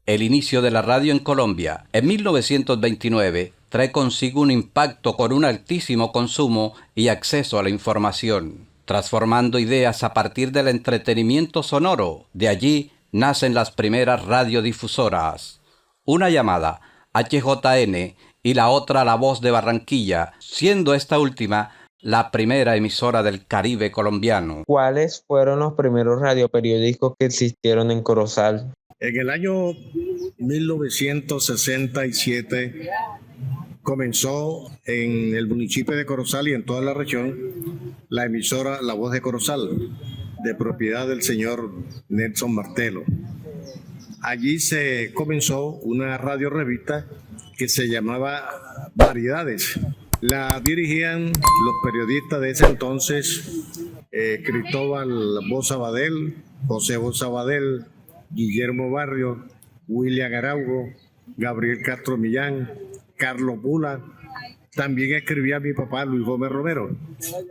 El inicio de la radio en Colombia, en 1929, trae consigo un impacto con un altísimo consumo y acceso a la información, transformando ideas a partir del entretenimiento sonoro. De allí nacen las primeras radiodifusoras. Una llamada HJN y la otra La Voz de Barranquilla, siendo esta última la primera emisora del Caribe colombiano. ¿Cuáles fueron los primeros radioperiódicos que existieron en Corozal? En el año 1967 comenzó en el municipio de Corozal y en toda la región la emisora La Voz de Corozal, de propiedad del señor Nelson Martelo. Allí se comenzó una radio revista que se llamaba Variedades. La dirigían los periodistas de ese entonces, Cristóbal Boza Abadel, José Boza Abadel, Guillermo Barrio, William Araujo, Gabriel Castro Millán, Carlos Bula. También escribía mi papá Luis Gómez Romero.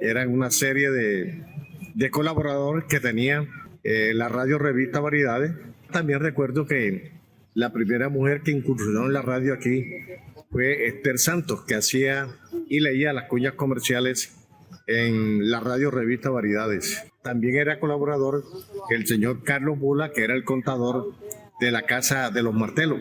Eran una serie de colaboradores que tenían la radio revista Variedades. También recuerdo que la primera mujer que incursionó en la radio aquí fue Esther Santos, que hacía y leía las cuñas comerciales en la radio revista Variedades. También era colaborador el señor Carlos Bula, que era el contador de la Casa de los Martelos.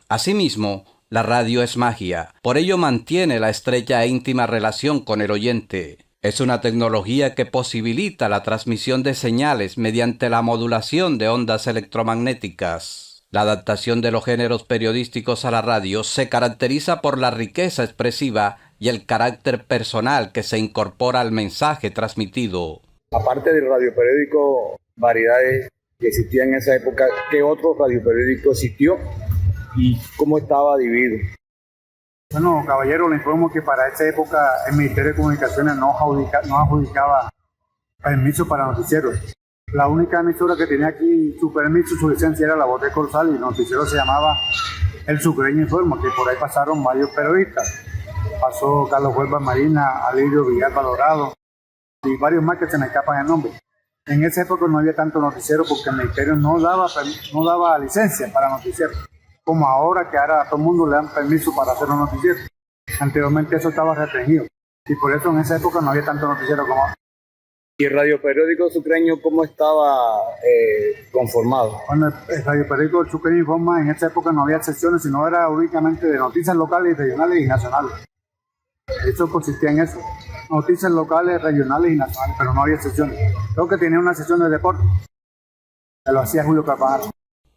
Asimismo, la radio es magia, por ello mantiene la estrecha e íntima relación con el oyente. Es una tecnología que posibilita la transmisión de señales mediante la modulación de ondas electromagnéticas. La adaptación de los géneros periodísticos a la radio se caracteriza por la riqueza expresiva y el carácter personal que se incorpora al mensaje transmitido. Aparte del radioperiódico Variedades que existía en esa época, ¿qué otro radioperiódico existió y cómo estaba dividido? Bueno, caballero, le informo que para esa época el Ministerio de Comunicaciones no adjudicaba permiso para noticieros. La única emisora que tenía aquí su permiso, su licencia, era La Voz de Corozal, y el noticiero se llamaba El Sucreño Informa, que por ahí pasaron varios periodistas. Pasó Carlos Huelva Marina, Alirio Villalba Dorado y varios más que se me escapan el nombre. En esa época no había tanto noticiero porque el Ministerio no daba licencia para noticieros, como ahora que ahora a todo el mundo le dan permiso para hacer un noticiero. Anteriormente eso estaba restringido y por eso en esa época no había tanto noticiero como ahora. ¿Y el radioperiódico Sucreño cómo estaba conformado? Bueno, el radioperiódico Sucreño Informa en esa época no había secciones, sino era únicamente de noticias locales, regionales y nacionales. Eso consistía en eso, noticias locales, regionales y nacionales, pero no había secciones. Creo que tenía una sección de deporte, que lo hacía Julio Carvajal.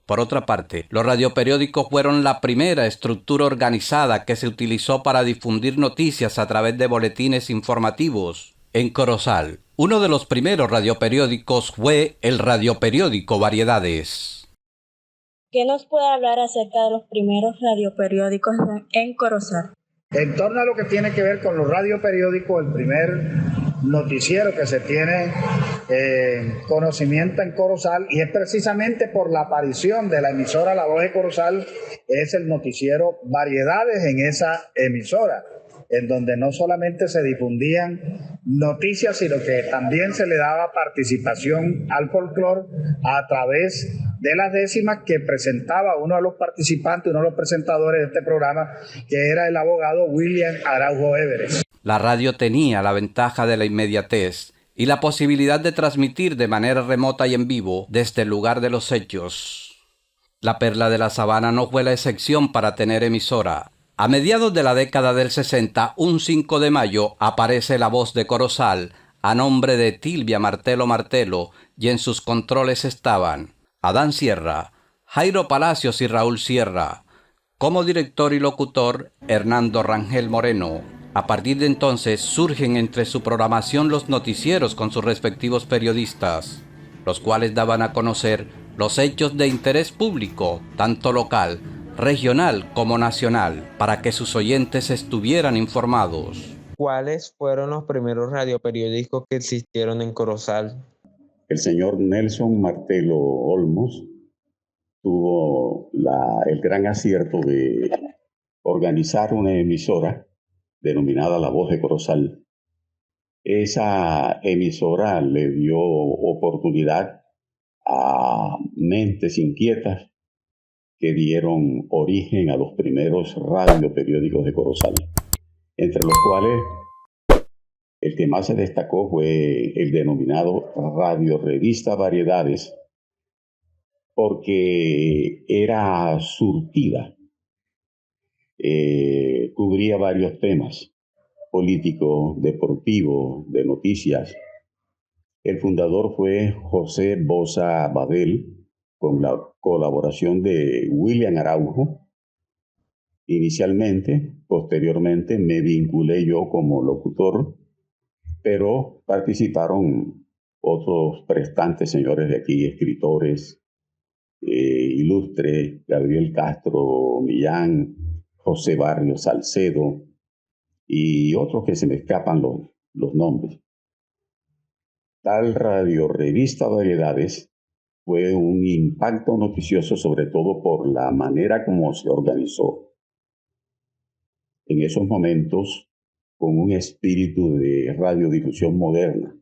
Por otra parte, los radioperiódicos fueron la primera estructura organizada que se utilizó para difundir noticias a través de boletines informativos. En Corozal, uno de los primeros radioperiódicos fue el radioperiódico Variedades. ¿Qué nos puede hablar acerca de los primeros radioperiódicos en Corozal? En torno a lo que tiene que ver con los radioperiódicos, el primer noticiero que se tiene conocimiento en Corozal, y es precisamente por la aparición de la emisora La Voz de Corozal, es el noticiero Variedades en esa emisora, en donde no solamente se difundían noticias, sino que también se le daba participación al folclore a través de las décimas que presentaba uno de los participantes, uno de los presentadores de este programa, que era el abogado William Araujo Everest. La radio tenía la ventaja de la inmediatez y la posibilidad de transmitir de manera remota y en vivo desde el lugar de los hechos. La Perla de la Sabana no fue la excepción para tener emisora. A mediados de la década del 60, un 5 de mayo, aparece La Voz de Corozal a nombre de Tilvia Martelo y en sus controles estaban Adán Sierra, Jairo Palacios y Raúl Sierra. Como director y locutor, Hernando Rangel Moreno. A partir de entonces surgen entre su programación los noticieros con sus respectivos periodistas, los cuales daban a conocer los hechos de interés público, tanto local, regional como nacional, para que sus oyentes estuvieran informados. ¿Cuáles fueron los primeros radioperiódicos que existieron en Corozal? El señor Nelson Martelo Olmos tuvo el gran acierto de organizar una emisora denominada La Voz de Corozal. Esa emisora le dio oportunidad a mentes inquietas que dieron origen a los primeros radioperiódicos de Corozal, entre los cuales el que más se destacó fue el denominado Radio Revista Variedades, porque era surtida, cubría varios temas: político, deportivo, de noticias. El fundador fue José Boza Babel, con la colaboración de William Araujo. Inicialmente, posteriormente me vinculé yo como locutor, pero participaron otros prestantes señores de aquí, escritores ilustres: Gabriel Castro Millán, José Barrios Salcedo y otros que se me escapan los nombres. Tal Radio Revista Variedades fue un impacto noticioso, sobre todo por la manera como se organizó. En esos momentos, con un espíritu de radiodifusión moderna,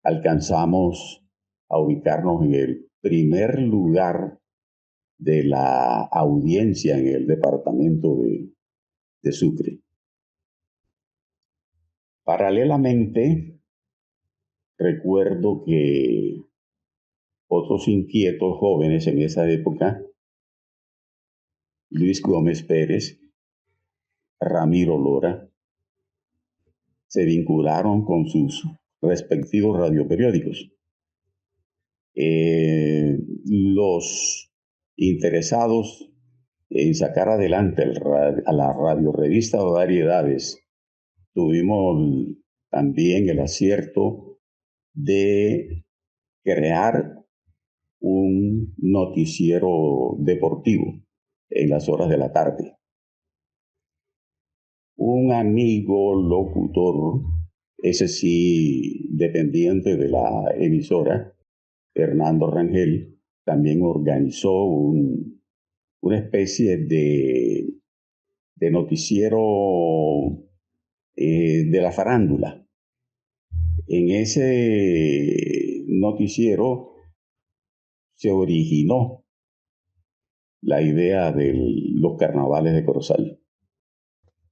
alcanzamos a ubicarnos en el primer lugar de la audiencia en el departamento de Sucre. Paralelamente, recuerdo que otros inquietos jóvenes en esa época, Luis Gómez Pérez, Ramiro Lora, se vincularon con sus respectivos radioperiódicos. Los interesados en sacar adelante a la Radio Revista Variedades, tuvimos también el acierto de crear un noticiero deportivo en las horas de la tarde. Un amigo locutor, ese sí dependiente de la emisora, Hernando Rangel, también organizó una especie de noticiero de la farándula. En ese noticiero se originó la idea de los carnavales de Corozal.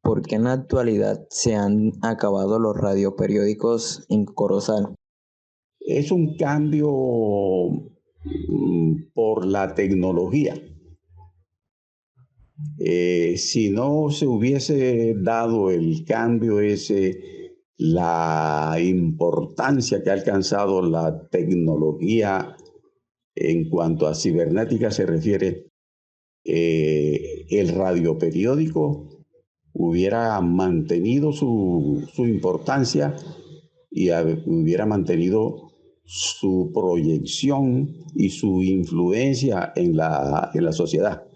¿Por qué en la actualidad se han acabado los radioperiódicos en Corozal? Es un cambio por la tecnología. Si no se hubiese dado el cambio ese, la importancia que ha alcanzado la tecnología en cuanto a cibernética se refiere, el radioperiódico hubiera mantenido su importancia y hubiera mantenido su proyección y su influencia en la sociedad.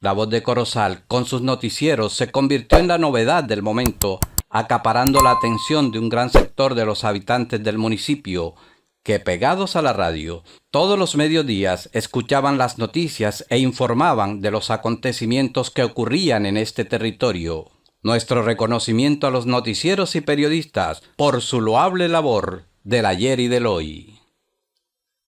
La Voz de Corozal, con sus noticieros, se convirtió en la novedad del momento, acaparando la atención de un gran sector de los habitantes del municipio, que, pegados a la radio, todos los mediodías escuchaban las noticias e informaban de los acontecimientos que ocurrían en este territorio. Nuestro reconocimiento a los noticieros y periodistas por su loable labor del ayer y del hoy.